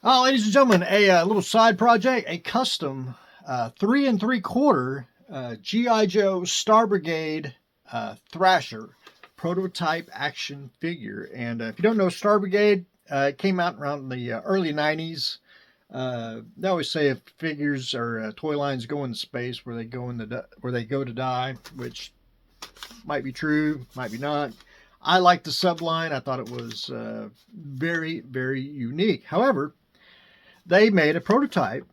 Oh, ladies and gentlemen, a little side project, a custom 3 3/4 G.I. Joe Star Brigade Thrasher prototype action figure. And if you don't know, Star Brigade it came out around the early 90s. They always say if figures or toy lines go into space where they go where they go to die, which might be true, might be not. I liked the subline. I thought it was very, very unique. However, they made a prototype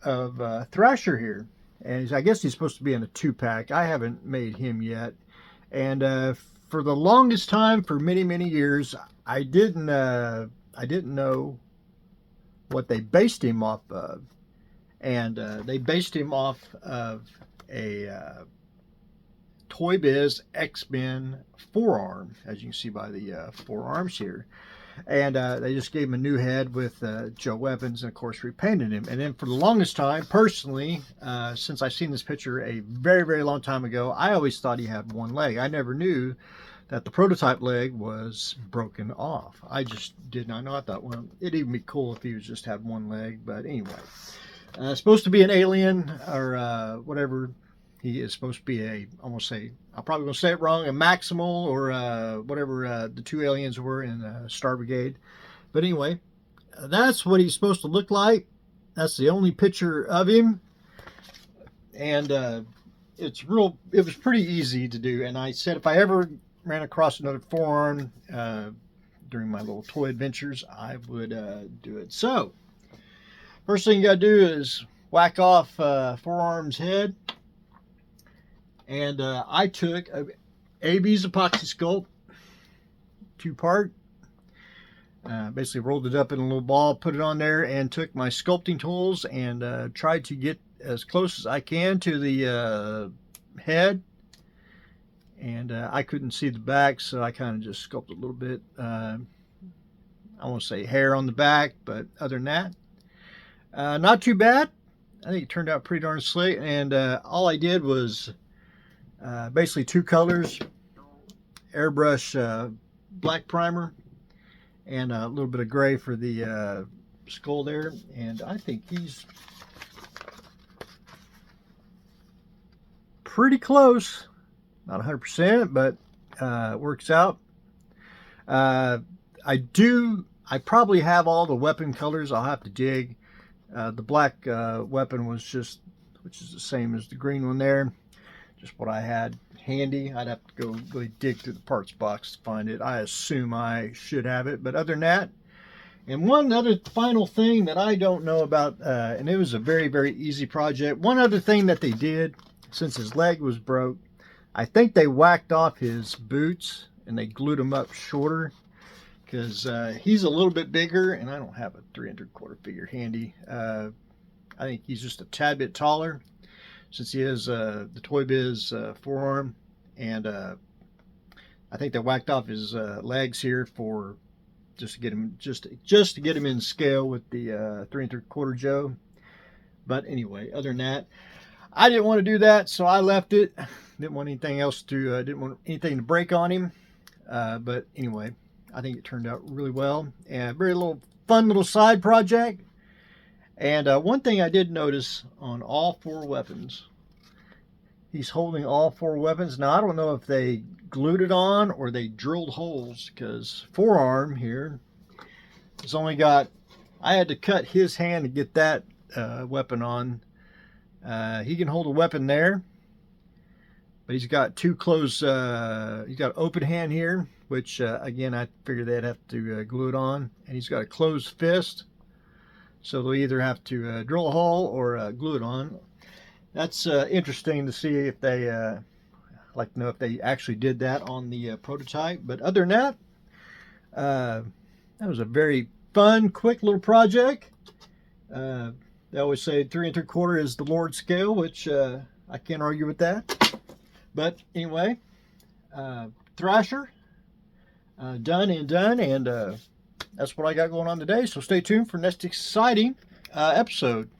of Thrasher here, and I guess he's supposed to be in a 2-pack. I haven't made him yet, and for the longest time, for many, many years, I didn't know what they based him off of, and they based him off of a Toy Biz X-Men forearm, as you can see by the forearms here. And they just gave him a new head with Joe Evans, and of course repainted him. And then for the longest time, personally, since I've seen this picture a very, very long time ago, I always thought he had one leg. I never knew that the prototype leg was broken off. I just did not know. I thought, well, it'd even be cool if he was just had one leg. But anyway, supposed to be an alien or whatever. He is supposed to be I'm probably going to say it wrong, a Maximal or whatever the two aliens were in Star Brigade. But anyway, that's what he's supposed to look like. That's the only picture of him. And it was pretty easy to do. And I said if I ever ran across another forearm during my little toy adventures, I would do it. So, first thing you got to do is whack off forearm's head. And I took AB's epoxy sculpt, 2-part, basically rolled it up in a little ball, put it on there, and took my sculpting tools and tried to get as close as I can to the head. And I couldn't see the back, so I kind of just sculpted a little bit. I won't say hair on the back, but other than that, not too bad. I think it turned out pretty darn slick. And all I did was basically 2 colors, airbrush black primer, and a little bit of gray for the skull there. And I think he's pretty close, not 100%, but works out. I probably have all the weapon colors. I'll have to dig. The black weapon was which is the same as the green one there. Just what I had handy. I'd have to go really dig through the parts box to find it. I assume I should have it, but other than that, and one other final thing that I don't know about, and it was a very, very easy project. One other thing that they did, since his leg was broke, I think they whacked off his boots and they glued them up shorter because he's a little bit bigger, and I don't have a 3 3/4 figure handy. I think he's just a tad bit taller, since he has the Toy Biz forearm, and I think they whacked off his legs here for just to get him in scale with the 3 3/4 Joe. But anyway, other than that, I didn't want to do that, so I left it. Didn't want anything to break on him. But anyway, I think it turned out really well, and very fun little side project. And one thing I did notice on all 4 weapons, he's holding all 4 weapons. Now, I don't know if they glued it on or they drilled holes, because forearm here has only got, I had to cut his hand to get that weapon on. He can hold a weapon there, but he's got 2 closed, he's got an open hand here, which again, I figured they'd have to glue it on. And he's got a closed fist. So they'll either have to drill a hole or glue it on. That's interesting to see if they, like to know if they actually did that on the prototype. But other than that, that was a very fun, quick little project. They always say 3 3/4 is the Lord's scale, which I can't argue with that. But anyway, Thrasher, done and done, and that's what I got going on today. So stay tuned for next exciting episode.